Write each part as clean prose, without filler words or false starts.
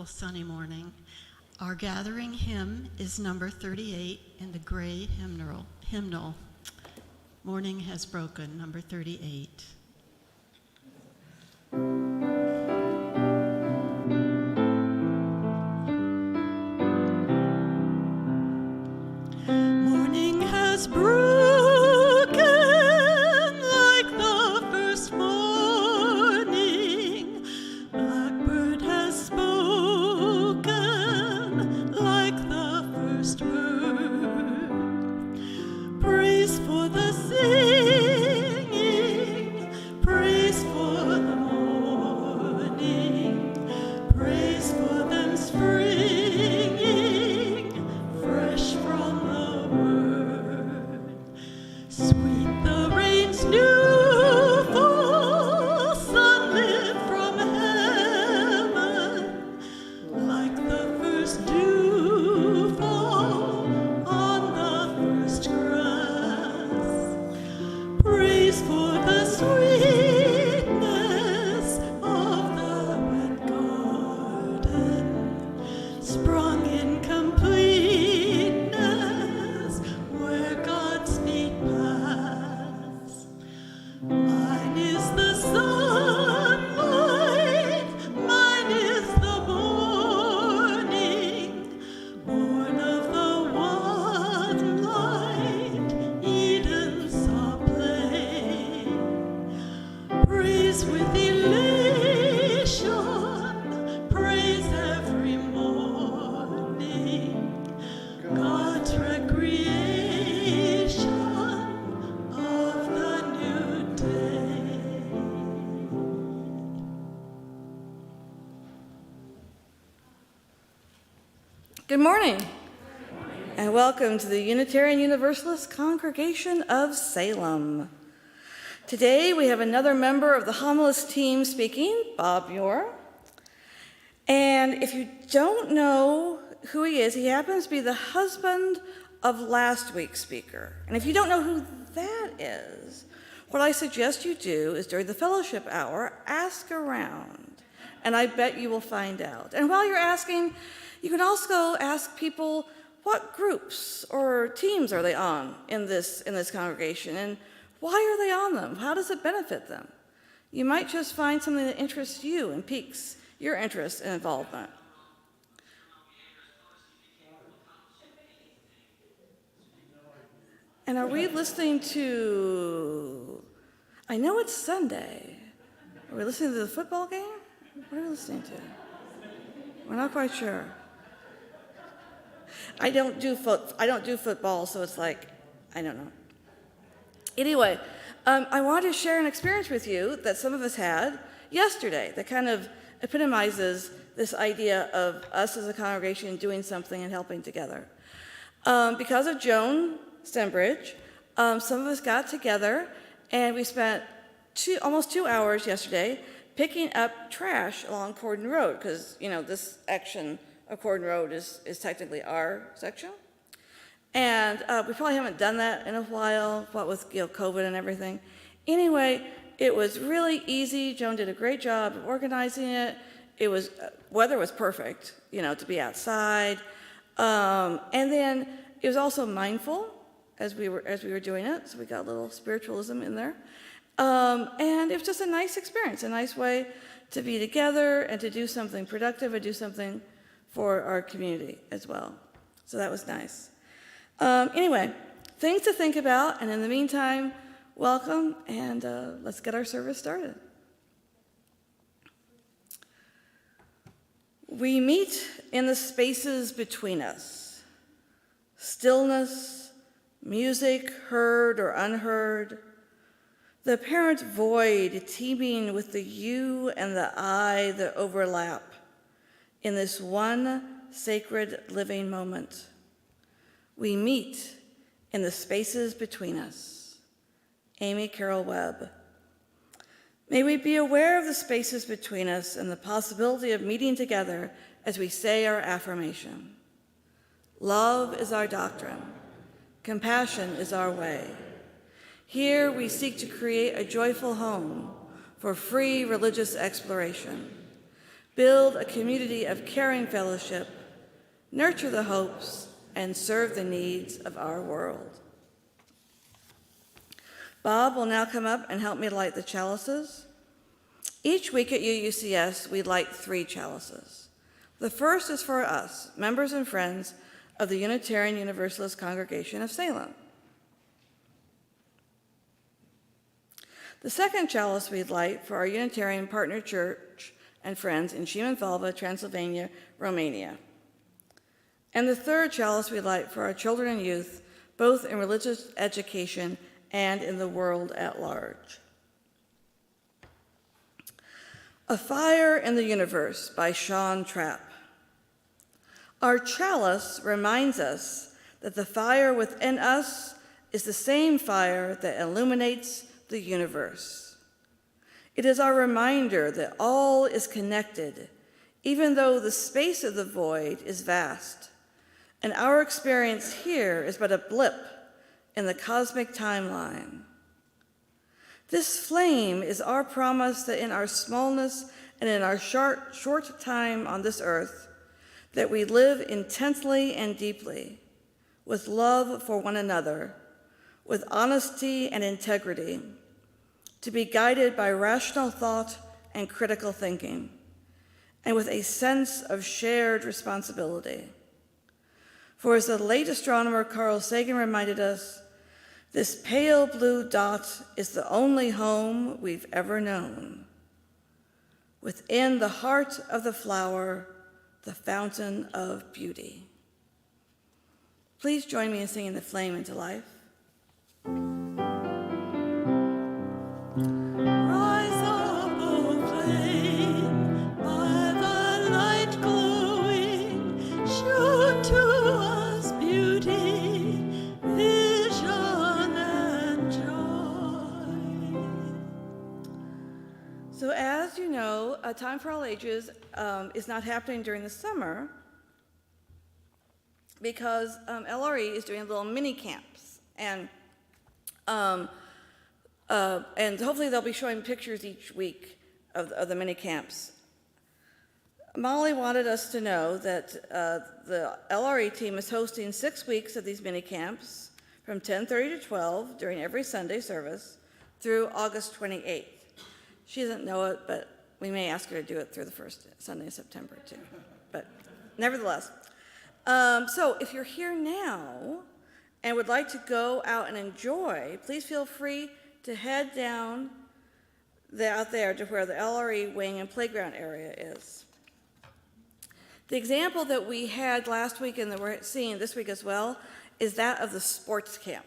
beautiful sunny morning. Our gathering hymn is number 38 in the gray hymnal. Morning has broken, number 38. Morning has broken like the first morning. Blackbird has spoken like the first bird. Praise for the singing, praise for the morning, praise for them springing fresh from the word. Sweet the rain's new fall, sunlit from heaven, like the first dew fall on the first grass. Praise for the sweetness of the wet garden, sprung in completeness where God's feet pass. Mine is the sunlight, mine is the morning, born of the one light, Eden saw play. Praise with elation, praise every morning, God's recreation of the new day. Good morning, and welcome to the Unitarian Universalist Congregation of Salem. Today we have another member of the Homilist team speaking, Bob Muir. And if you don't know who he is, he happens to be the husband of last week's speaker. And if you don't know who that is, what I suggest you do is during the fellowship hour, ask around, and I bet you will find out. And while you're asking, you can also ask people what groups or teams are they on in this congregation, and why are they on them? How does it benefit them? You might just find something that interests you and piques your interest and involvement. And are we listening to, I know it's Sunday. Are we listening to the football game? What are we listening to? We're not quite sure. I don't do football, so it's like, I don't know. Anyway, I wanted to share an experience with you that some of us had yesterday that kind of epitomizes this idea of us as a congregation doing something and helping together. Because of Joan Stenbridge, some of us got together and we spent almost 2 hours yesterday picking up trash along Corden Road, because this section of Corden Road is technically our section. And we probably haven't done that in a while, what with COVID and everything. Anyway, it was really easy. Joan did a great job of organizing it. It was weather was perfect, to be outside. And then it was also mindful as we were doing it, so we got a little spiritualism in there. And it was just a nice experience, a nice way to be together and to do something productive and do something for our community as well. So that was nice. Anyway, things to think about, and in the meantime, welcome, and let's get our service started. We meet in the spaces between us. Stillness, music heard or unheard, the apparent void teeming with the you and the I that overlap in this one sacred living moment. We meet in the spaces between us. Amy Carol Webb. May we be aware of the spaces between us and the possibility of meeting together as we say our affirmation. Love is our doctrine. Compassion is our way. Here we seek to create a joyful home for free religious exploration. build a community of caring fellowship, nurture the hopes, and serve the needs of our world. Bob will now come up and help me light the chalices. Each week at UUCS, we light 3 chalices. The first is for us, members and friends of the Unitarian Universalist Congregation of Salem. The second chalice we light for our Unitarian partner church and friends in Šibenfalva, Transylvania, Romania. And the third chalice we light for our children and youth, both in religious education and in the world at large. A Fire in the Universe by Sean Trapp. Our chalice reminds us that the fire within us is the same fire that illuminates the universe. It is our reminder that all is connected, even though the space of the void is vast, and our experience here is but a blip in the cosmic timeline. This flame is our promise that in our smallness and in our short time on this earth, that we live intensely and deeply, with love for one another, with honesty and integrity, to be guided by rational thought and critical thinking, and with a sense of shared responsibility. For as the late astronomer Carl Sagan reminded us, this pale blue dot is the only home we've ever known. Within the heart of the flower, the fountain of beauty. Please join me in singing The Flame into Life. Rise up, O flame, by the light glowing, show to us beauty, vision, and joy. So as you know, A Time for All Ages is not happening during the summer because LRE is doing little mini camps. And hopefully they'll be showing pictures each week of the mini camps. Molly wanted us to know that the LRE team is hosting 6 weeks of these mini camps from 10:30 to 12 during every Sunday service through August 28th. She doesn't know it, but we may ask her to do it through the first Sunday of September too. But nevertheless, so if you're here now and would like to go out and enjoy, please feel free to head down out there to where the LRE wing and playground area is. The example that we had last week and that we're seeing this week as well is that of the sports camp.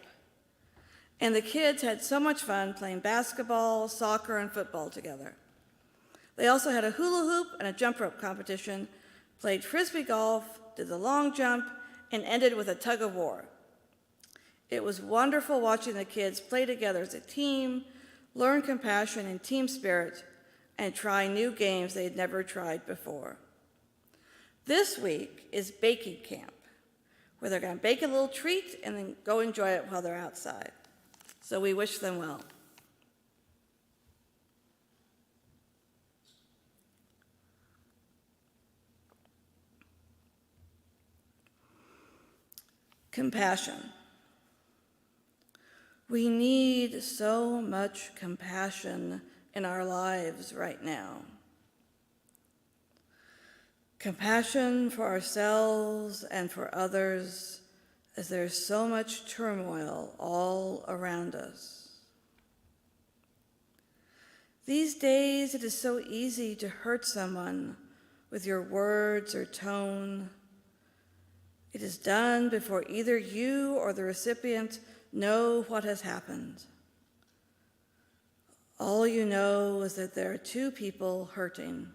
And the kids had so much fun playing basketball, soccer, and football together. They also had a hula hoop and a jump rope competition, played frisbee golf, did the long jump, and ended with a tug of war. It was wonderful watching the kids play together as a team, learn compassion and team spirit, and try new games they had never tried before. This week is baking camp, where they're going to bake a little treat and then go enjoy it while they're outside. So we wish them well. Compassion. We need so much compassion in our lives right now. Compassion for ourselves and for others, as there's so much turmoil all around us. These days, it is so easy to hurt someone with your words or tone. It is done before either you or the recipient know what has happened. All you know is that there are two people hurting,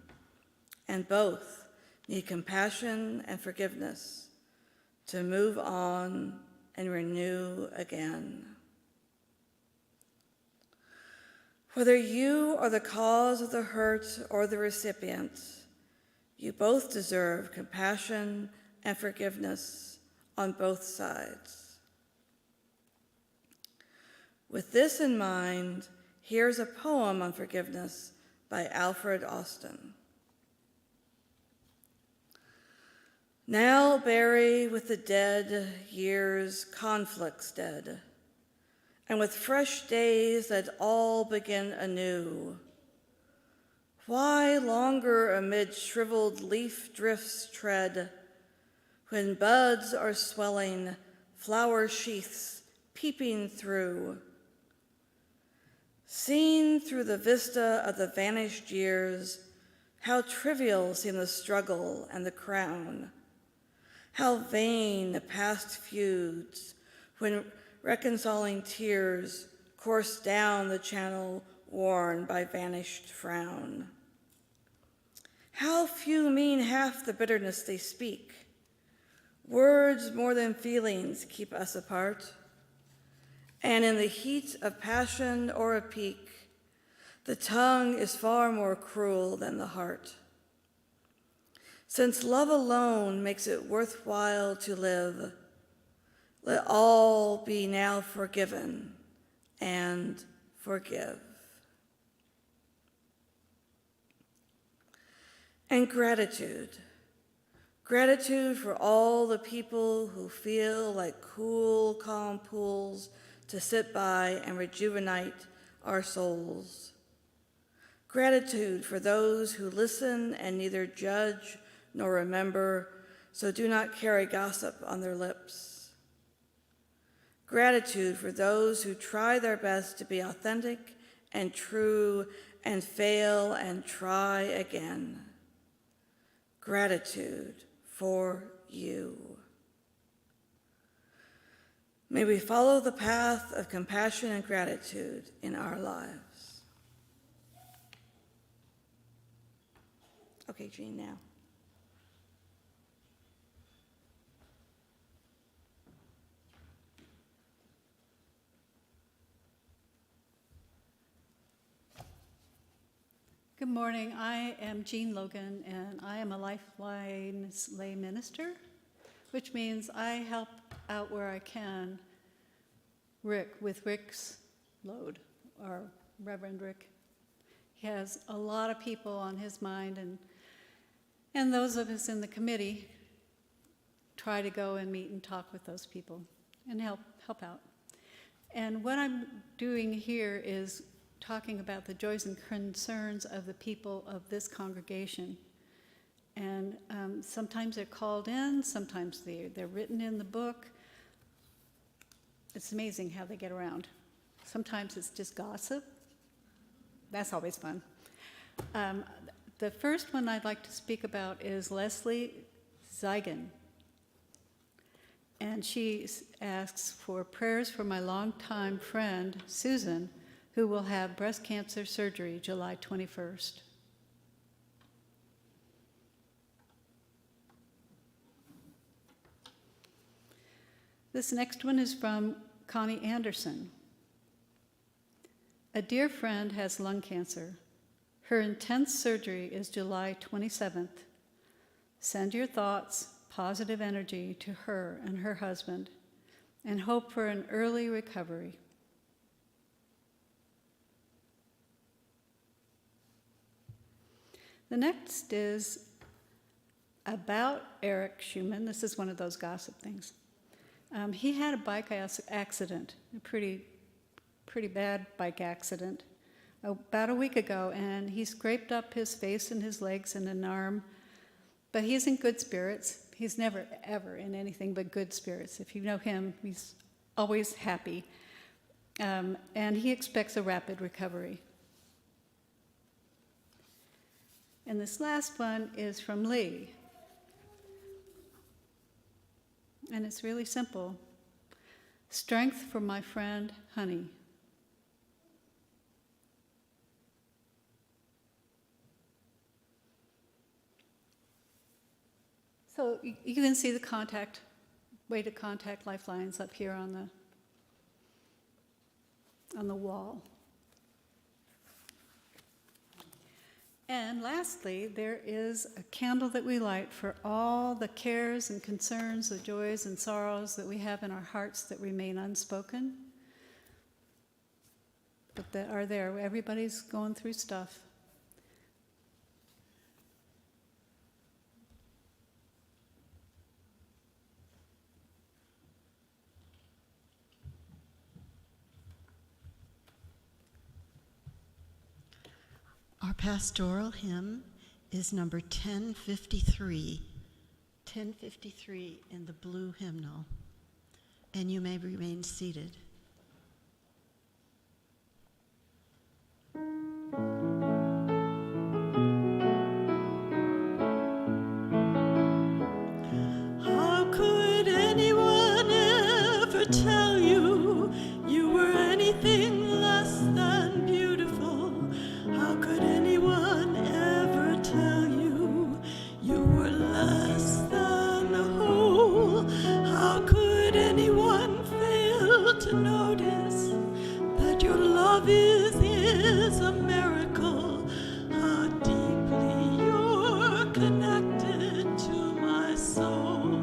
and both need compassion and forgiveness to move on and renew again. Whether you are the cause of the hurt or the recipient, you both deserve compassion and forgiveness on both sides. With this in mind, here's a poem on forgiveness by Alfred Austin. Now bury with the dead years conflicts dead, and with fresh days that all begin anew. Why longer amid shriveled leaf drifts tread, when buds are swelling, flower sheaths peeping through? Seen through the vista of the vanished years, how trivial seem the struggle and the crown. How vain the past feuds, when reconciling tears course down the channel worn by vanished frown. How few mean half the bitterness they speak. Words more than feelings keep us apart. And in the heat of passion or a pique, the tongue is far more cruel than the heart. Since love alone makes it worthwhile to live, let all be now forgiven and forgive. And gratitude. Gratitude for all the people who feel like cool, calm pools to sit by and rejuvenate our souls. Gratitude for those who listen and neither judge nor remember, so do not carry gossip on their lips. Gratitude for those who try their best to be authentic and true and fail and try again. Gratitude for you. May we follow the path of compassion and gratitude in our lives. Okay, Jean, now. Good morning. I am Jean Logan, and I am a Lifeline lay minister, which means I help out where I can Rick with Rick's load, our Reverend Rick. He has a lot of people on his mind, and those of us in the committee try to go and meet and talk with those people and help out. And what I'm doing here is talking about the joys and concerns of the people of this congregation. And sometimes they're called in, sometimes they're written in the book. It's amazing how they get around. Sometimes it's just gossip. That's always fun. The first one I'd like to speak about is Leslie Zeigen. And she asks for prayers for my longtime friend, Susan, who will have breast cancer surgery July 21st. This next one is from Connie Anderson. A dear friend has lung cancer. Her intense surgery is July 27th. Send your thoughts, positive energy to her and her husband, and hope for an early recovery. The next is about Eric Schumann. This is one of those gossip things. He had a bike accident, a pretty bad bike accident, about a week ago, and he scraped up his face and his legs and an arm, but he's in good spirits. He's never, ever in anything but good spirits. If you know him, he's always happy, and he expects a rapid recovery. And this last one is from Lee. And it's really simple. Strength for my friend, Honey. So you can see the way to contact Lifelines up here on the wall. And lastly, there is a candle that we light for all the cares and concerns, the joys and sorrows that we have in our hearts that remain unspoken, but that are there. Everybody's going through stuff. Our pastoral hymn is number 1053. 1053 in the blue hymnal. And you may remain seated. How could anyone ever tell you you were anything less than beautiful? How could anyone ever tell you you were less than whole? How could anyone fail to notice that your love is a miracle? How deeply you're connected to my soul.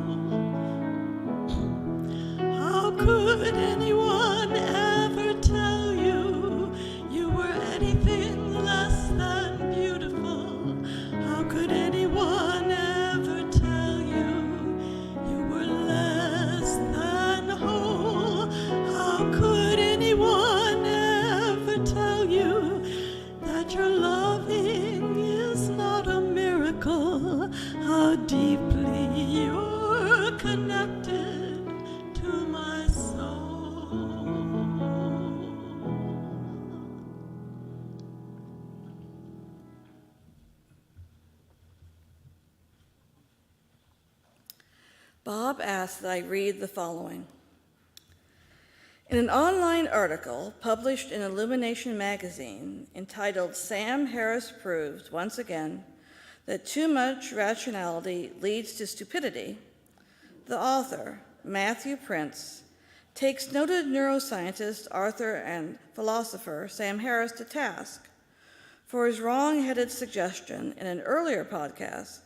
How could anyone ever tell you you were anything less than beautiful? How could anyone ever tell you you were less than whole? How could anyone ever tell you that your loving is not a miracle? How deeply you're connected to my soul. Bob asked that I read the following. In an online article published in Illumination magazine entitled "Sam Harris Proves Once Again That Too Much Rationality Leads to Stupidity," the author, Matthew Prince, takes noted neuroscientist, author, and philosopher Sam Harris to task for his wrong-headed suggestion in an earlier podcast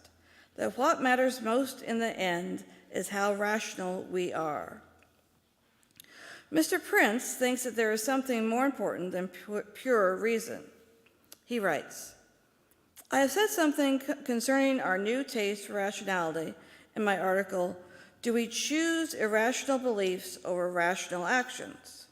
that what matters most in the end is how rational we are. Mr. Prince thinks that there is something more important than pure reason. He writes, "I have said something concerning our new taste for rationality in my article, 'Do we choose irrational beliefs over rational actions?'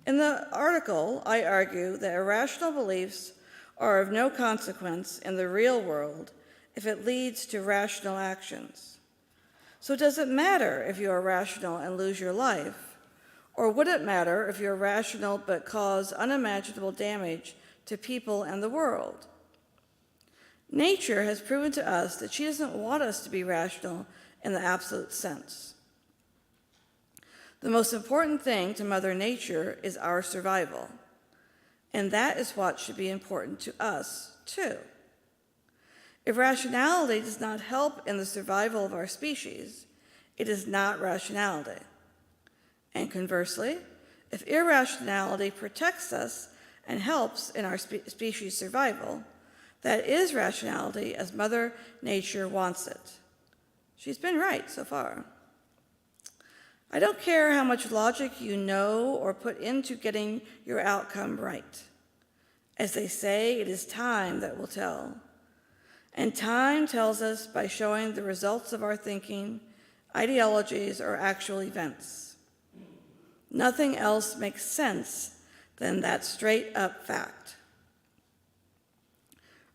In the article, I argue that irrational beliefs are of no consequence in the real world if it leads to rational actions. So does it matter if you are rational and lose your life? Or would it matter if you're rational but cause unimaginable damage to people and the world? Nature has proven to us that she doesn't want us to be rational in the absolute sense. The most important thing to Mother Nature is our survival, and that is what should be important to us, too. If rationality does not help in the survival of our species, it is not rationality. And conversely, if irrationality protects us and helps in our species' survival, that is rationality as Mother Nature wants it. She's been right so far. I don't care how much logic you know or put into getting your outcome right. As they say, it is time that will tell. And time tells us by showing the results of our thinking, ideologies, or actual events. Nothing else makes sense than that straight-up fact.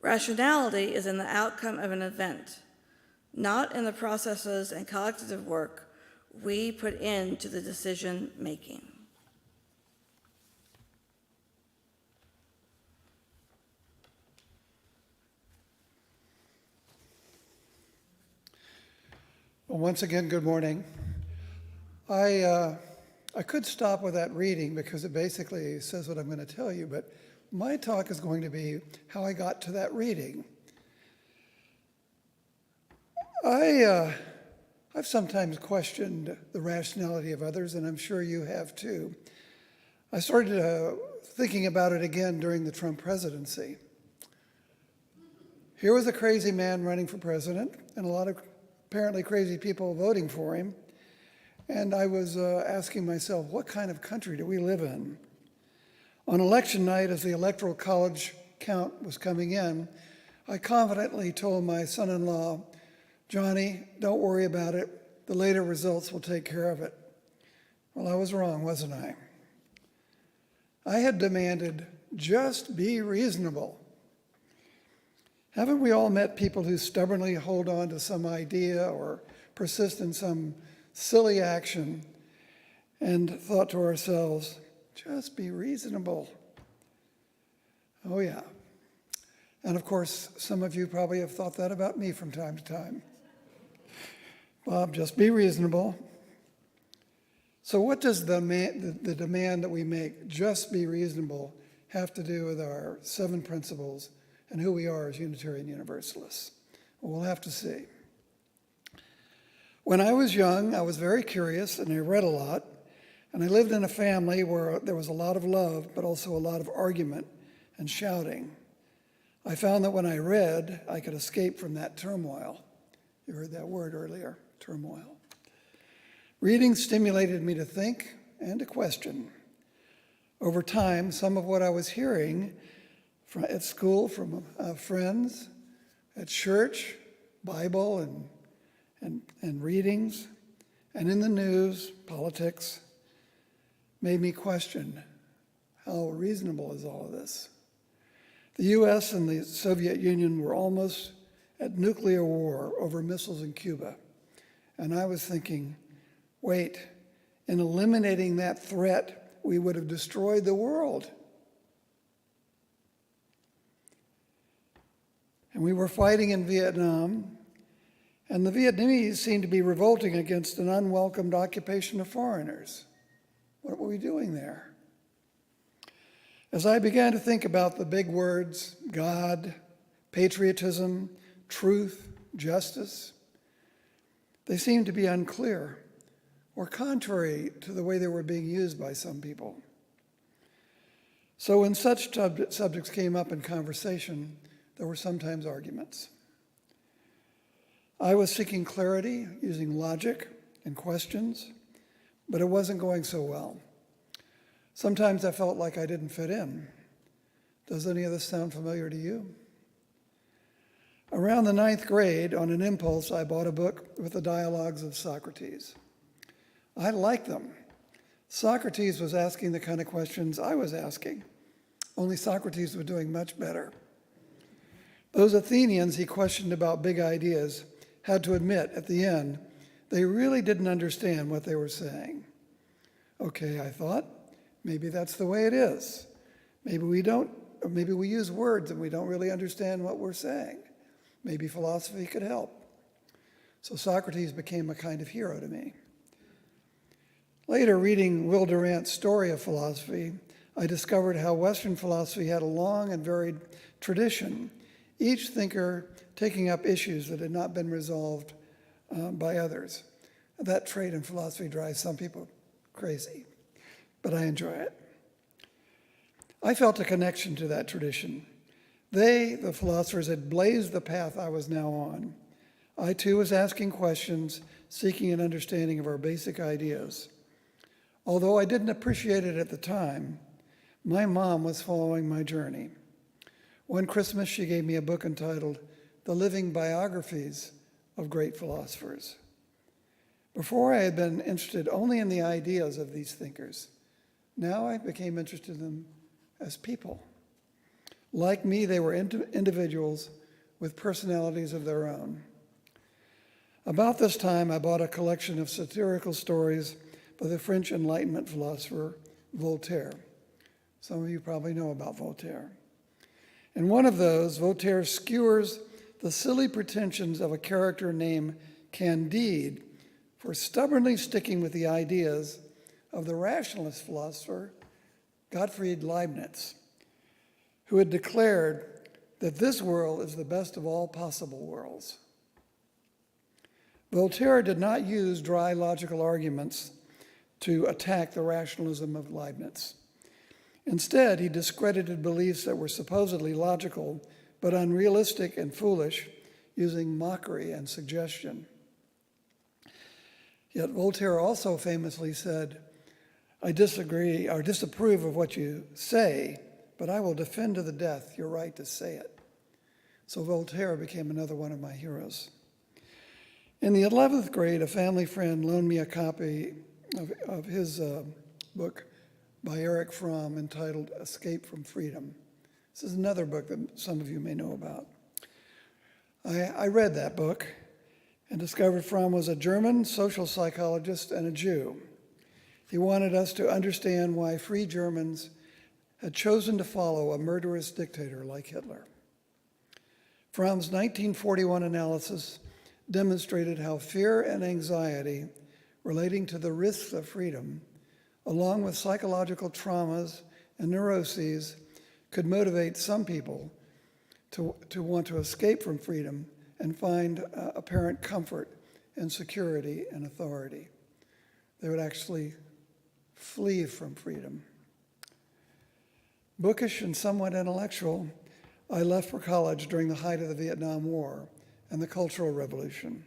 Rationality is in the outcome of an event, not in the processes and cognitive work we put into the decision-making. Well, once again, good morning. I could stop with that reading because it basically says what I'm going to tell you, but my talk is going to be how I got to that reading. I've sometimes questioned the rationality of others, and I'm sure you have too. I started thinking about it again during the Trump presidency. Here was a crazy man running for president, and a lot of apparently crazy people voting for him. And I was asking myself, what kind of country do we live in? On election night, as the Electoral College count was coming in, I confidently told my son-in-law, "Johnny, don't worry about it. The later results will take care of it." Well, I was wrong, wasn't I? I had demanded, just be reasonable. Haven't we all met people who stubbornly hold on to some idea or persist in some silly action and thought to ourselves, just be reasonable? Oh, yeah. And of course, some of you probably have thought that about me from time to time. Bob, just be reasonable. So what does the demand that we make, just be reasonable, have to do with our 7 principles and who we are as Unitarian Universalists? Well, we'll have to see. When I was young, I was very curious and I read a lot. And I lived in a family where there was a lot of love, but also a lot of argument and shouting. I found that when I read, I could escape from that turmoil. You heard that word earlier, turmoil. Reading stimulated me to think and to question. Over time, some of what I was hearing at school from friends, at church, Bible and readings, and in the news, politics, made me question how reasonable is all of this. The US and the Soviet Union were almost at nuclear war over missiles in Cuba. And I was thinking, wait, in eliminating that threat, we would have destroyed the world. And we were fighting in Vietnam, and the Vietnamese seemed to be revolting against an unwelcomed occupation of foreigners. What were we doing there? As I began to think about the big words, God, patriotism, truth, justice, they seemed to be unclear or contrary to the way they were being used by some people. So when such subjects came up in conversation, there were sometimes arguments. I was seeking clarity using logic and questions, but it wasn't going so well. Sometimes I felt like I didn't fit in. Does any of this sound familiar to you? Around the 9th grade, on an impulse, I bought a book with the dialogues of Socrates. I liked them. Socrates was asking the kind of questions I was asking, only Socrates was doing much better. Those Athenians he questioned about big ideas had to admit at the end they really didn't understand what they were saying. Okay, I thought, maybe that's the way it is. Maybe we don't, or maybe we use words and we don't really understand what we're saying. Maybe philosophy could help. So Socrates became a kind of hero to me. Later, reading Will Durant's Story of Philosophy, I discovered how Western philosophy had a long and varied tradition, each thinker taking up issues that had not been resolved by others. That trait in philosophy drives some people crazy, but I enjoy it. I felt a connection to that tradition. They, the philosophers, had blazed the path I was now on. I too was asking questions, seeking an understanding of our basic ideas. Although I didn't appreciate it at the time, my mom was following my journey. One Christmas, she gave me a book entitled The Living Biographies of Great Philosophers. Before, I had been interested only in the ideas of these thinkers. Now I became interested in them as people. Like me, they were individuals with personalities of their own. About this time, I bought a collection of satirical stories by the French Enlightenment philosopher Voltaire. Some of you probably know about Voltaire. In one of those, Voltaire skewers the silly pretensions of a character named Candide for stubbornly sticking with the ideas of the rationalist philosopher Gottfried Leibniz, who had declared that this world is the best of all possible worlds. Voltaire did not use dry logical arguments to attack the rationalism of Leibniz. Instead, he discredited beliefs that were supposedly logical but unrealistic and foolish, using mockery and suggestion. Yet Voltaire also famously said, "I disagree or disapprove of what you say, but I will defend to the death your right to say it." So Voltaire became another one of my heroes. In the 11th grade, a family friend loaned me a copy of his book by Erich Fromm entitled Escape from Freedom. This is another book that some of you may know about. I read that book and discovered Fromm was a German social psychologist and a Jew. He wanted us to understand why free Germans had chosen to follow a murderous dictator like Hitler. Fromm's 1941 analysis demonstrated how fear and anxiety relating to the risks of freedom, along with psychological traumas and neuroses, could motivate some people to want to escape from freedom and find apparent comfort and security and authority. They would actually flee from freedom. Bookish and somewhat intellectual, I left for college during the height of the Vietnam War and the Cultural Revolution.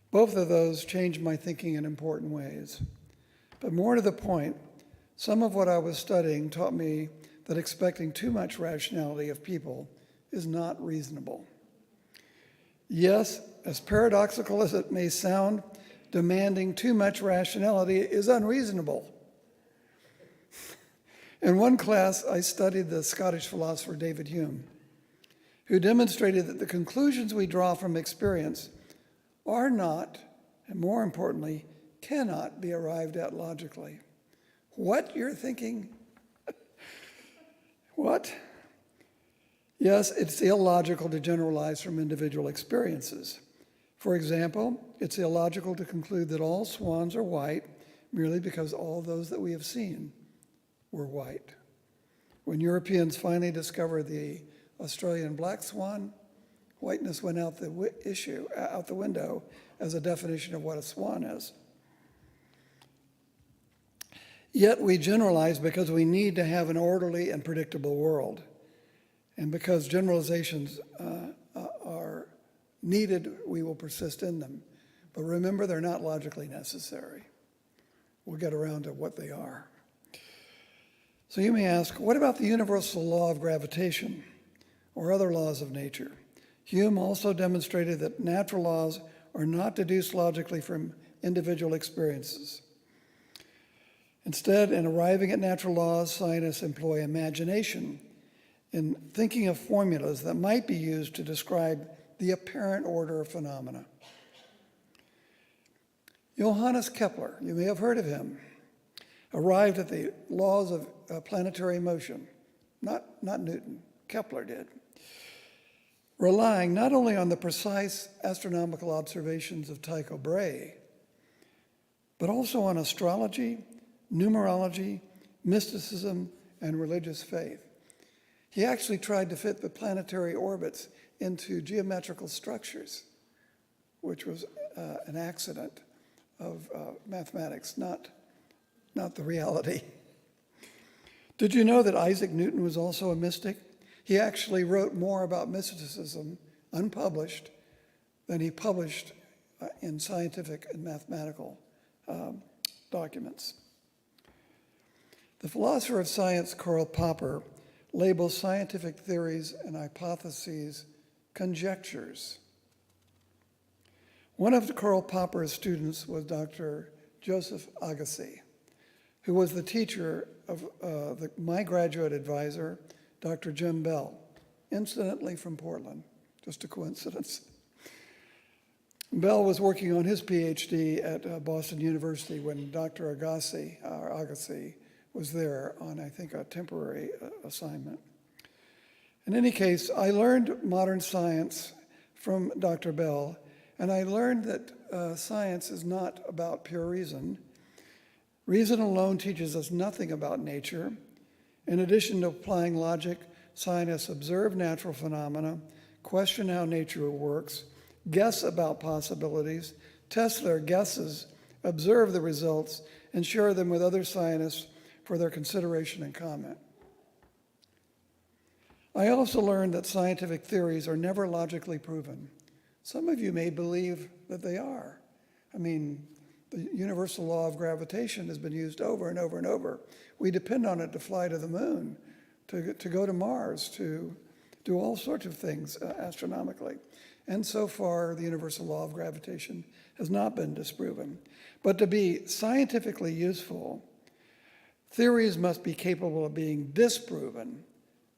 Both of those changed my thinking in important ways. But more to the point, some of what I was studying taught me that expecting too much rationality of people is not reasonable. Yes, as paradoxical as it may sound, demanding too much rationality is unreasonable. In one class, I studied the Scottish philosopher David Hume, who demonstrated that the conclusions we draw from experience are not, and more importantly, cannot be arrived at logically. What, you're thinking? What? Yes, it's illogical to generalize from individual experiences. For example, it's illogical to conclude that all swans are white merely because all those that we have seen were white. When Europeans finally discovered the Australian black swan, whiteness went out the window as a definition of what a swan is. Yet we generalize because we need to have an orderly and predictable world, and because generalizations are needed, we will persist in them. But remember, they're not logically necessary. We'll get around to what they are. So you may ask, what about the universal law of gravitation or other laws of nature? Hume also demonstrated that natural laws are not deduced logically from individual experiences. Instead, in arriving at natural laws, scientists employ imagination in thinking of formulas that might be used to describe the apparent order of phenomena. Johannes Kepler, you may have heard of him, arrived at the laws of planetary motion. Not Newton, Kepler did. Relying not only on the precise astronomical observations of Tycho Brahe, but also on astrology, numerology, mysticism, and religious faith. He actually tried to fit the planetary orbits into geometrical structures, which was an accident of mathematics, not the reality. Did you know that Isaac Newton was also a mystic? He actually wrote more about mysticism, unpublished, than he published in scientific and mathematical documents. The philosopher of science, Karl Popper, labels scientific theories and hypotheses conjectures. One of Karl Popper's students was Dr. Joseph Agassiz, who was the teacher of my graduate advisor, Dr. Jim Bell, incidentally from Portland, just a coincidence. Bell was working on his PhD at Boston University when Dr. Agassiz was there on, I think, a temporary assignment. In any case, I learned modern science from Dr. Bell, and I learned that science is not about pure reason. Reason alone teaches us nothing about nature. In addition to applying logic, scientists observe natural phenomena, question how nature works, guess about possibilities, test their guesses, observe the results, and share them with other scientists for their consideration and comment. I also learned that scientific theories are never logically proven. Some of you may believe that they are. I mean, the universal law of gravitation has been used over and over and over. We depend on it to fly to the moon, to go to Mars, to do all sorts of things astronomically. And so far, the universal law of gravitation has not been disproven. But to be scientifically useful, theories must be capable of being disproven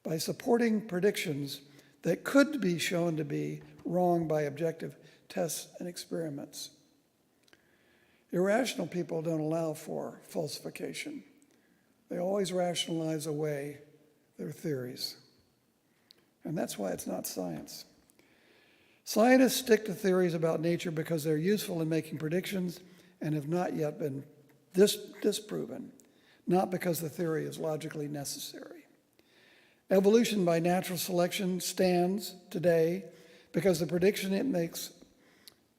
by supporting predictions that could be shown to be wrong by objective tests and experiments. Irrational people don't allow for falsification. They always rationalize away their theories. And that's why it's not science. Scientists stick to theories about nature because they're useful in making predictions and have not yet been disproven, not because the theory is logically necessary. Evolution by natural selection stands today because the prediction it makes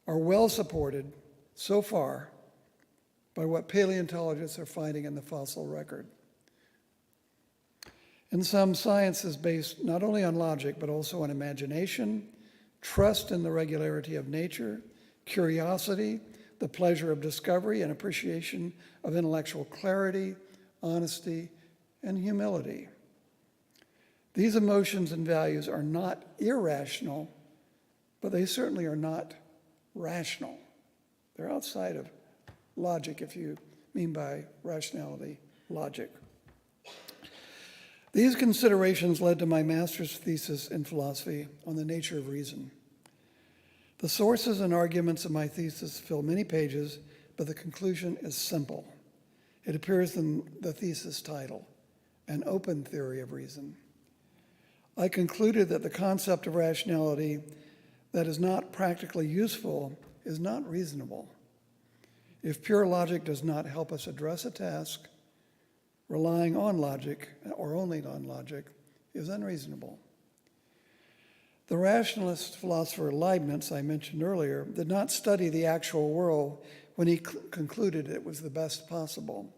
are well supported so far by what paleontologists are finding in the fossil record. In some, science is based not only on logic, but also on imagination, trust in the regularity of nature, curiosity, the pleasure of discovery, and appreciation of intellectual clarity, honesty, and humility. These emotions and values are not irrational, but they certainly are not rational. They're outside of logic, if you mean by rationality, logic. These considerations led to my master's thesis in philosophy on the nature of reason. The sources and arguments of my thesis fill many pages, but the conclusion is simple. It appears in the thesis title, An Open Theory of Reason. I concluded that the concept of rationality that is not practically useful is not reasonable. If pure logic does not help us address a task, relying on logic, or only on logic, is unreasonable. The rationalist philosopher Leibniz, I mentioned earlier, did not study the actual world when he concluded it was the best possible.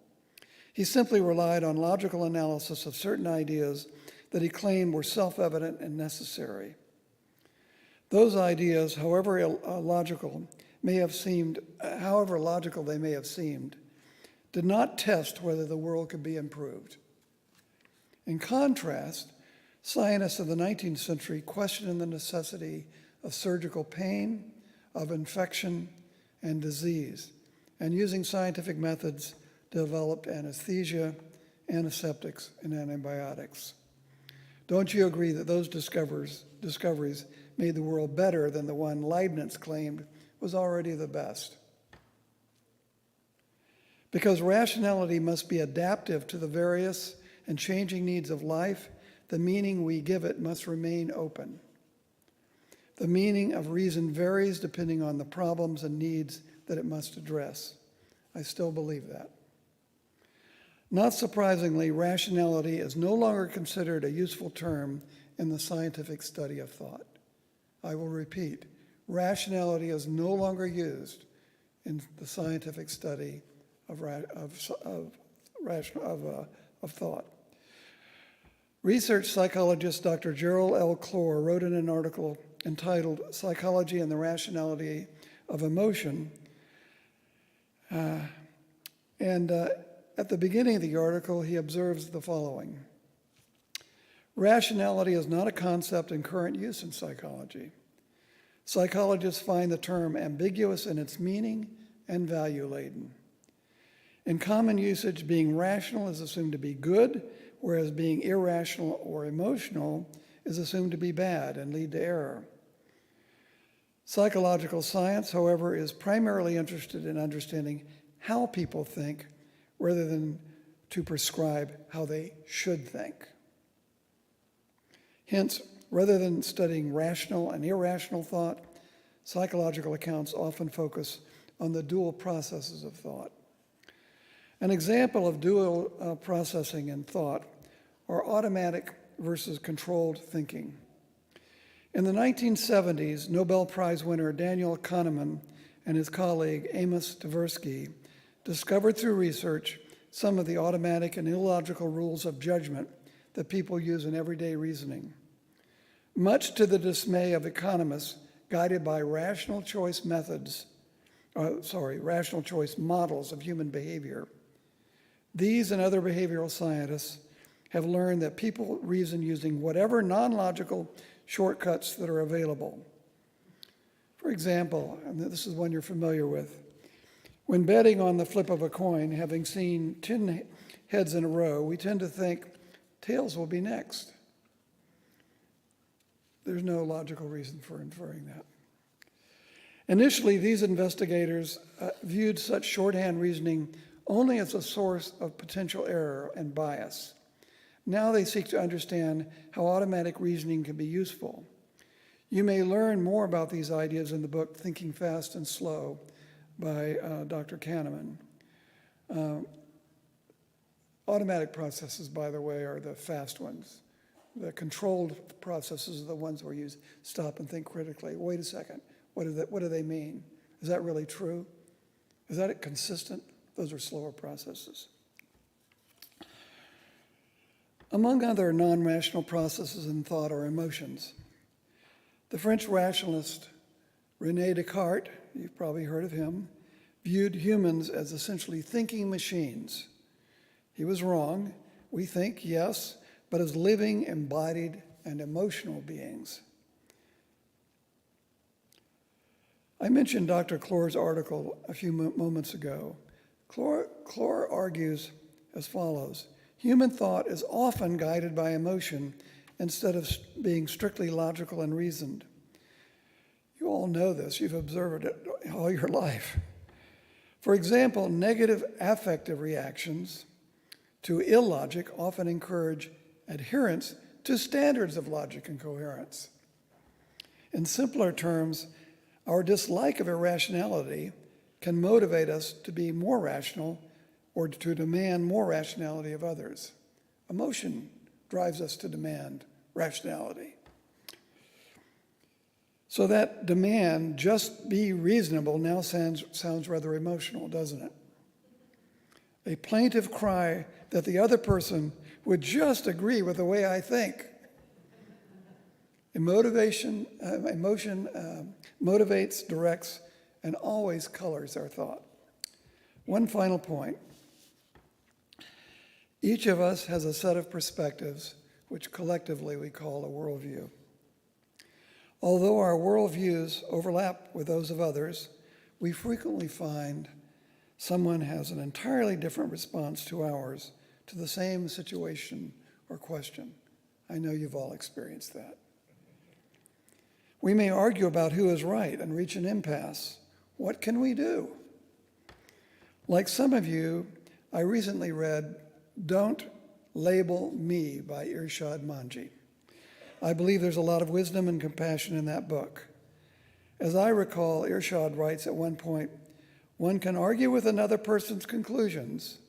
He simply relied on logical analysis of certain ideas that he claimed were self-evident and necessary. Those ideas, however logical they may have seemed, did not test whether the world could be improved. In contrast, scientists of the 19th century questioned the necessity of surgical pain, of infection, and disease, and using scientific methods developed anesthesia, antiseptics, and antibiotics. Don't you agree that those discoveries made the world better than the one Leibniz claimed was already the best? Because rationality must be adaptive to the various and changing needs of life, the meaning we give it must remain open. The meaning of reason varies depending on the problems and needs that it must address. I still believe that. Not surprisingly, rationality is no longer considered a useful term in the scientific study of thought. I will repeat, rationality is no longer used in the scientific study of thought. Research psychologist Dr. Gerald L. Clore wrote in an article entitled Psychology and the Rationality of Emotion. At the beginning of the article, he observes the following. Rationality is not a concept in current use in psychology. Psychologists find the term ambiguous in its meaning and value-laden. In common usage, being rational is assumed to be good, whereas being irrational or emotional is assumed to be bad and lead to error. Psychological science, however, is primarily interested in understanding how people think rather than to prescribe how they should think. Hence, rather than studying rational and irrational thought, psychological accounts often focus on the dual processes of thought. An example of dual processing in thought are automatic versus controlled thinking. In the 1970s, Nobel Prize winner Daniel Kahneman and his colleague Amos Tversky discovered through research some of the automatic and illogical rules of judgment that people use in everyday reasoning. Much to the dismay of economists guided by rational choice models of human behavior, these and other behavioral scientists have learned that people reason using whatever non-logical shortcuts that are available. For example, and this is one you're familiar with, when betting on the flip of a coin, having seen 10 heads in a row, we tend to think tails will be next. There's no logical reason for inferring that. Initially, these investigators viewed such shorthand reasoning only as a source of potential error and bias. Now they seek to understand how automatic reasoning can be useful. You may learn more about these ideas in the book Thinking Fast and Slow by Dr. Kahneman. Automatic processes, by the way, are the fast ones. The controlled processes are the ones where you stop and think critically. Wait a second, what do they mean? Is that really true? Is that consistent? Those are slower processes. Among other non-rational processes in thought are emotions. The French rationalist René Descartes, you've probably heard of him, viewed humans as essentially thinking machines. He was wrong. We think, yes, but as living, embodied, and emotional beings. I mentioned Dr. Clore's article a few moments ago. Clore argues as follows: human thought is often guided by emotion instead of being strictly logical and reasoned. You all know this. You've observed it all your life. For example, negative affective reactions to illogic often encourage adherence to standards of logic and coherence. In simpler terms, our dislike of irrationality can motivate us to be more rational or to demand more rationality of others. Emotion drives us to demand rationality. So that demand, just be reasonable, now sounds rather emotional, doesn't it? A plaintive cry that the other person would just agree with the way I think. Emotion motivates, directs, and always colors our thought. One final point. Each of us has a set of perspectives, which collectively we call a worldview. Although our worldviews overlap with those of others, we frequently find someone has an entirely different response to ours to the same situation or question. I know you've all experienced that. We may argue about who is right and reach an impasse. What can we do? Like some of you, I recently read Don't Label Me by Irshad Manji. I believe there's a lot of wisdom and compassion in that book. As I recall, Irshad writes at one point, one can argue with another person's conclusions,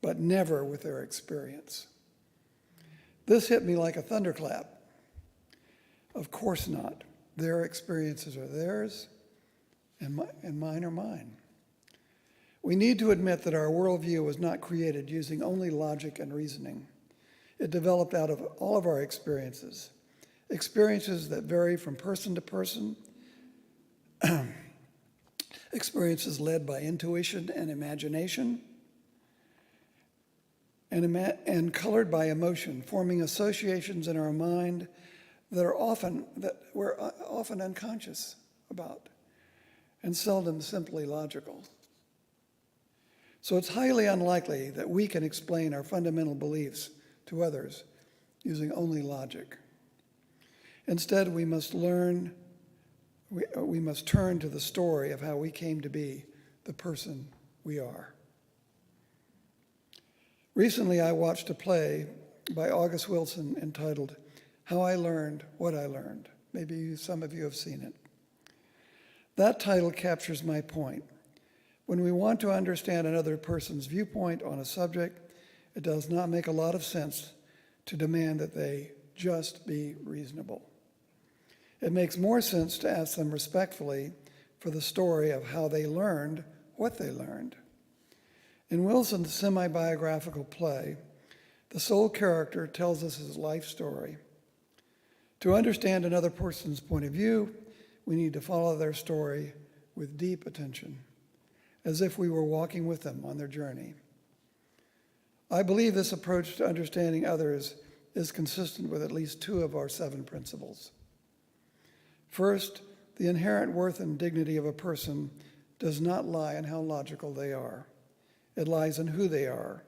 but never with their experience. This hit me like a thunderclap. Of course not. Their experiences are theirs, and mine are mine. We need to admit that our worldview was not created using only logic and reasoning. It developed out of all of our experiences that vary from person to person, experiences led by intuition and imagination, and colored by emotion, forming associations in our mind that we're often unconscious about and seldom simply logical. So it's highly unlikely that we can explain our fundamental beliefs to others using only logic. Instead, we must turn to the story of how we came to be the person we are. Recently, I watched a play by August Wilson entitled How I Learned What I Learned. Maybe some of you have seen it. That title captures my point. When we want to understand another person's viewpoint on a subject, it does not make a lot of sense to demand that they just be reasonable. It makes more sense to ask them respectfully for the story of how they learned what they learned. In Wilson's semi-biographical play, the sole character tells us his life story. To understand another person's point of view, we need to follow their story with deep attention, as if we were walking with them on their journey. I believe this approach to understanding others is consistent with at least 2 of our 7 principles. First, the inherent worth and dignity of a person does not lie in how logical they are. It lies in who they are,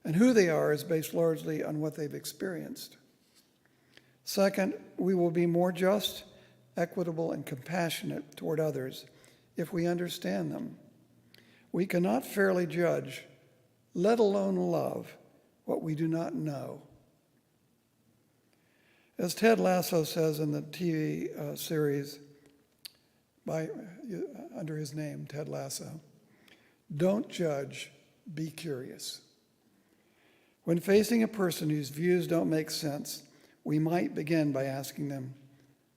and who they are is based largely on what they've experienced. Second, we will be more just, equitable, and compassionate toward others if we understand them. We cannot fairly judge, let alone love, what we do not know. As Ted Lasso says in the TV series under his name, Ted Lasso, don't judge, be curious. When facing a person whose views don't make sense, we might begin by asking them,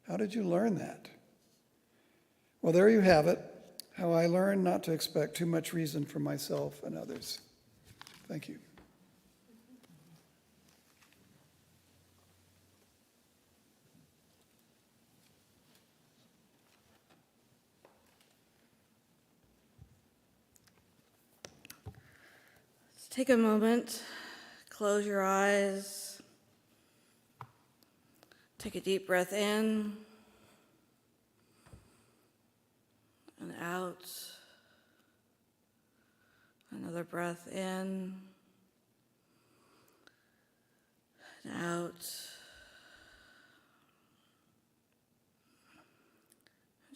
how did you learn that? Well, there you have it, how I learned not to expect too much reason from myself and others. Thank you. Take a moment, close your eyes, take a deep breath in and out, another breath in and out.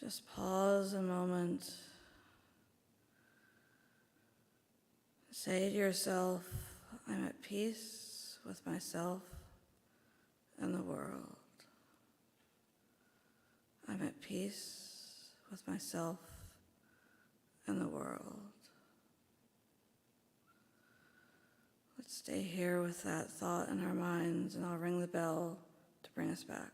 Just pause a moment. Say to yourself, I'm at peace with myself and the world. I'm at peace with myself and the world. Let's stay here with that thought in our minds, and I'll ring the bell to bring us back.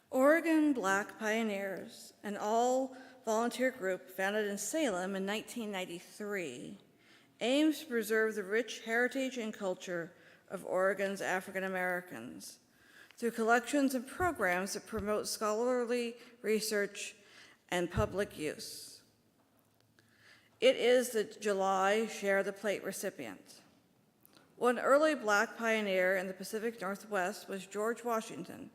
Oregon Black Pioneers, an all-volunteer group founded in Salem in 1993, aims to preserve the rich heritage and culture of Oregon's African Americans through collections and programs that promote scholarly research and public use. It is the July Share the Plate recipient. One early Black pioneer in the Pacific Northwest was George Washington,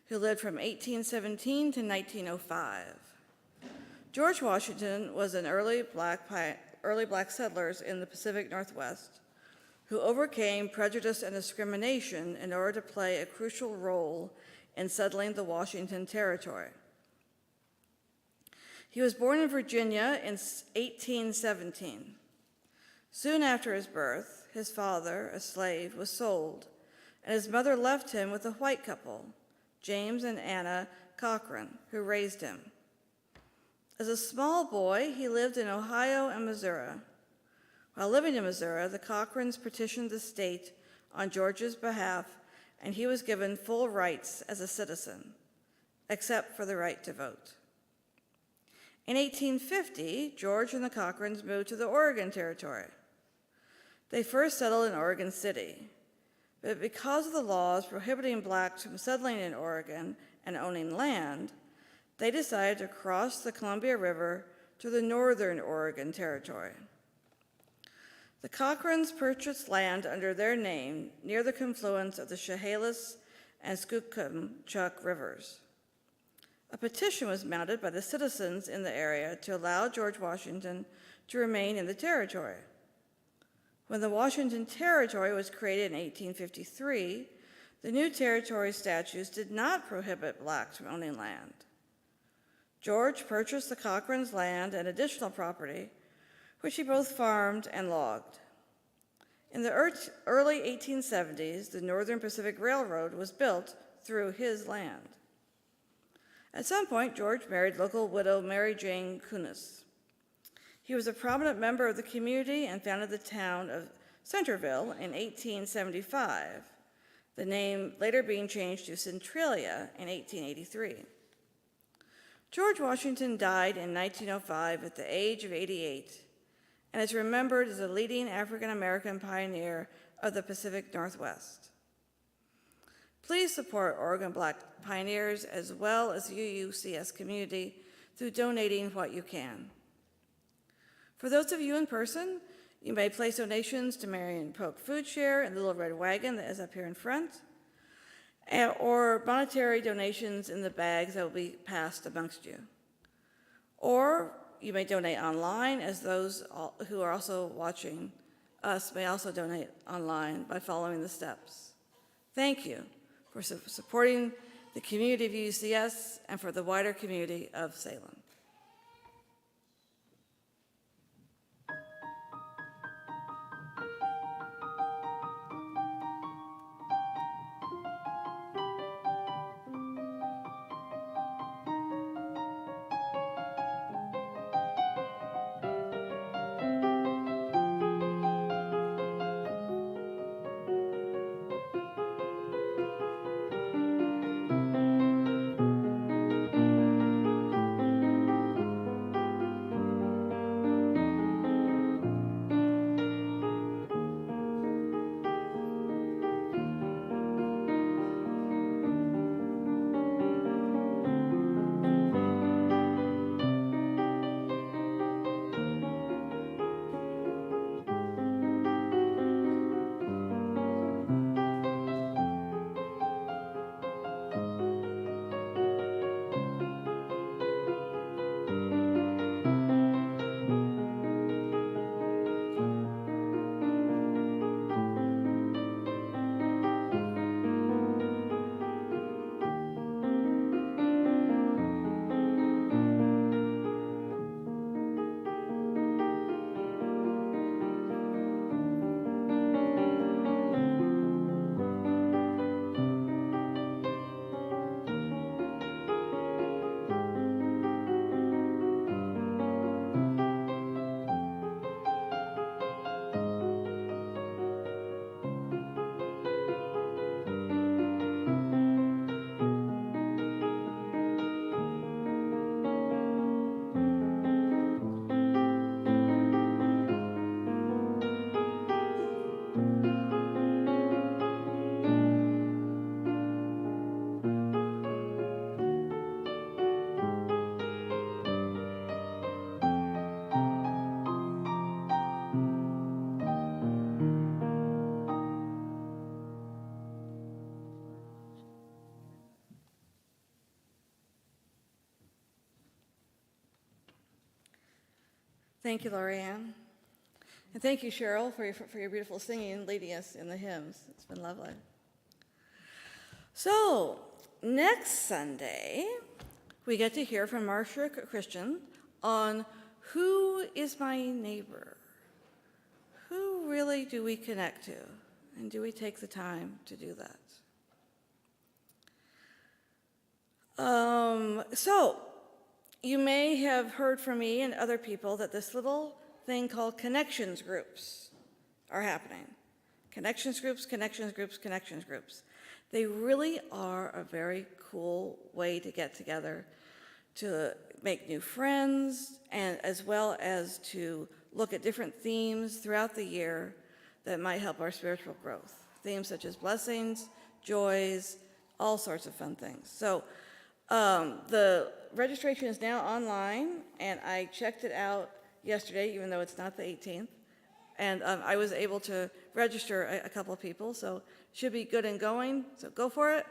who lived from 1817 to 1905. George Washington was an early black settlers in the Pacific Northwest who overcame prejudice and discrimination in order to play a crucial role in settling the Washington Territory. He was born in Virginia in 1817. Soon after his birth, his father, a slave, was sold, and his mother left him with a white couple, James and Anna Cochran, who raised him. As a small boy, he lived in Ohio and Missouri. While living in Missouri, the Cochrans petitioned the state on George's behalf, and he was given full rights as a citizen, except for the right to vote. In 1850, George and the Cochrans moved to the Oregon Territory. They first settled in Oregon City, but because of the laws prohibiting blacks from settling in Oregon and owning land, they decided to cross the Columbia River to the northern Oregon Territory. The Cochrans purchased land under their name near the confluence of the Chehalis and Skookumchuck rivers. A petition was mounted by the citizens in the area to allow George Washington to remain in the territory. When the Washington Territory was created in 1853, the new territory statutes did not prohibit blacks from owning land. George purchased the Cochrans' land and additional property, which he both farmed and logged. In the early 1870s, the Northern Pacific Railroad was built through his land. At some point, George married local widow Mary Jane Kunis. He was a prominent member of the community and founded the town of Centerville in 1875, the name later being changed to Centralia in 1883. George Washington died in 1905 at the age of 88 and is remembered as a leading African-American pioneer of the Pacific Northwest. Please support Oregon Black Pioneers as well as the UUCS community through donating what you can. For those of you in person, you may place donations to Marion Polk Food Share and the Little Red Wagon that is up here in front, or monetary donations in the bags that will be passed amongst you. Or you may donate online, as those who are also watching us may also donate online by following the steps. Thank you for supporting the community of UUCS and for the wider community of Salem. Thank you, Lorianne. And thank you, Cheryl, for your beautiful singing and leading us in the hymns. It's been lovely. So, next Sunday, we get to hear from Marcia Christian on who is my neighbor? Who really do we connect to? And do we take the time to do that? So, you may have heard from me and other people that this little thing called connections groups are happening. Connections groups, connections groups, connections groups. They really are a very cool way to get together, to make new friends, and as well as to look at different themes throughout the year that might help our spiritual growth. Themes such as blessings, joys, all sorts of fun things. So the registration is now online, and I checked it out yesterday, even though it's not the 18th. And I was able to register a couple of people, so should be good and going, so go for it.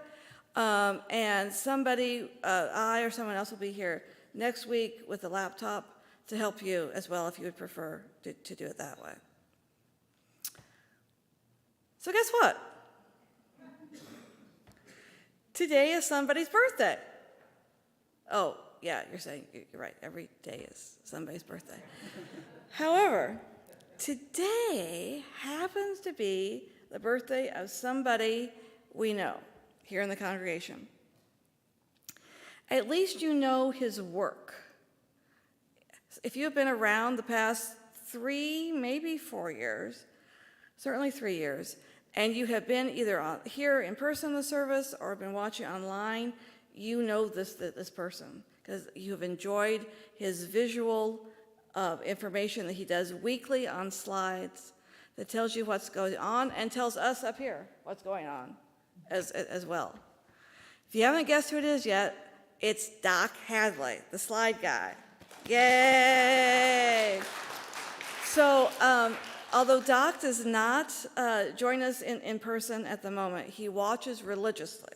And somebody, I or someone else will be here next week with a laptop to help you as well if you would prefer to do it that way. So guess what? Today is somebody's birthday. Oh, yeah, you're right. Every day is somebody's birthday. However, today happens to be the birthday of somebody we know here in the congregation. At least you know his work. If you've been around the past 3, maybe 4 years, certainly 3 years, and you have been either here in person in the service or been watching online, you know this person because you have enjoyed his visual information that he does weekly on slides that tells you what's going on and tells us up here what's going on as well. If you haven't guessed who it is yet, it's Doc Hadley, the slide guy. Yay! So, although Doc does not join us in person at the moment, he watches religiously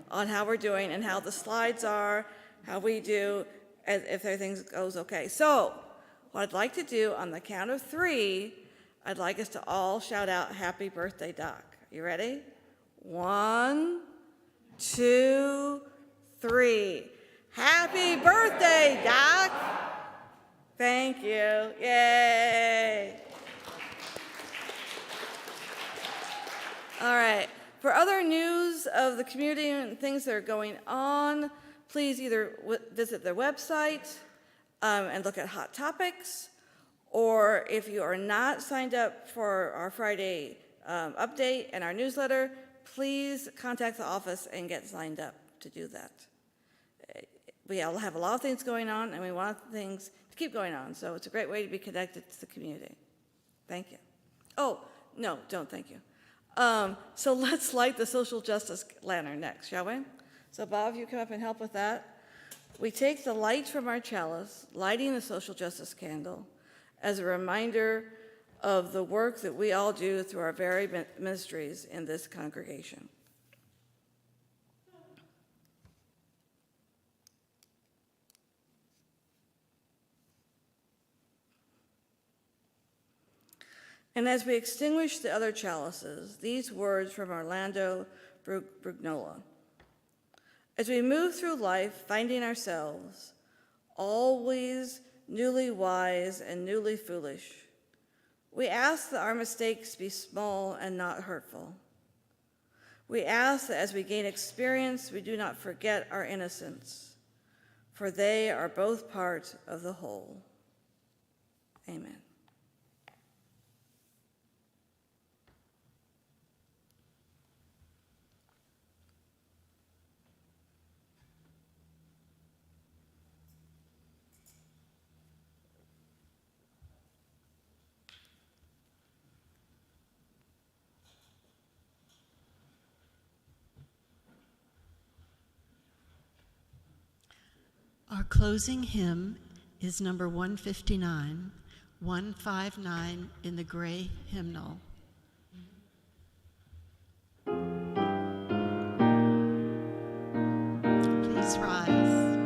on how we're doing and how the slides are, how we do, if everything goes okay. So, what I'd like to do on the count of 3, I'd like us to all shout out, "Happy birthday, Doc." You ready? 1, 2, 3. Happy birthday, Doc! Thank you. Yay! All right. For other news of the community and things that are going on, please either visit their website and look at hot topics, or if you are not signed up for our Friday update and our newsletter, please contact the office and get signed up to do that. We all have a lot of things going on, and we want things to keep going on, so it's a great way to be connected to the community. Thank you. Oh, no, don't thank you. So let's light the social justice lantern next, shall we? So Bob, you come up and help with that. We take the light from our chalice, lighting the social justice candle, as a reminder of the work that we all do through our varied ministries in this congregation. And as we extinguish the other chalices, these words from Orlando Brugnola. As we move through life, finding ourselves always newly wise and newly foolish, we ask that our mistakes be small and not hurtful. We ask that as we gain experience, we do not forget our innocence, for they are both part of the whole. Amen. Our closing hymn is number 159, 159 in the gray hymnal. Please rise.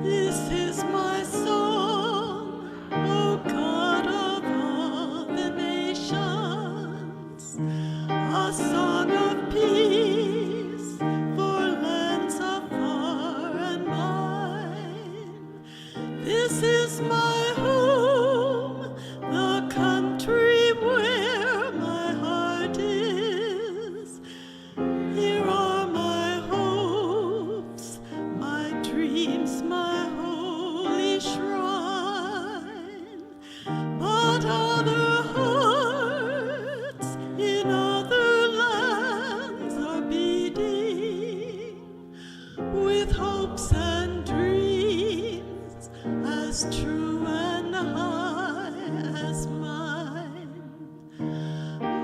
This is my song, O God of all the nations, a song of peace for lands afar and wide. This is my home, the country where my heart is. Here are my hopes, my dreams, my holy shrine. But other hearts in other lands are beating with hopes and dreams as true and high as mine.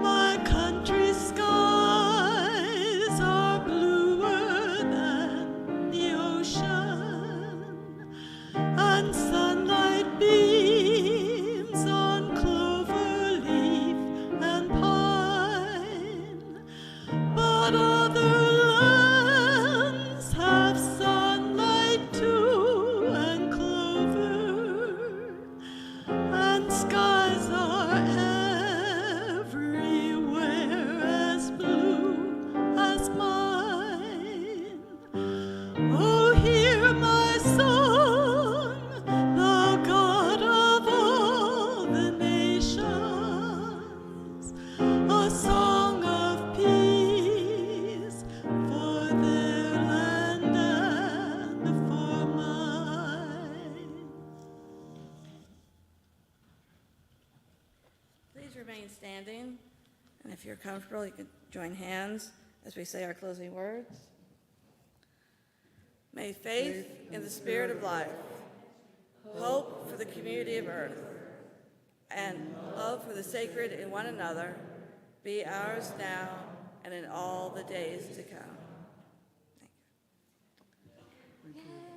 My country's skies are bluer than the ocean, and sunlight beams on clouds remain standing, and if you're comfortable, you can join hands as we say our closing words. May faith in the spirit of life, hope for the community of earth, and love for the sacred in one another be ours now and in all the days to come. Thank you.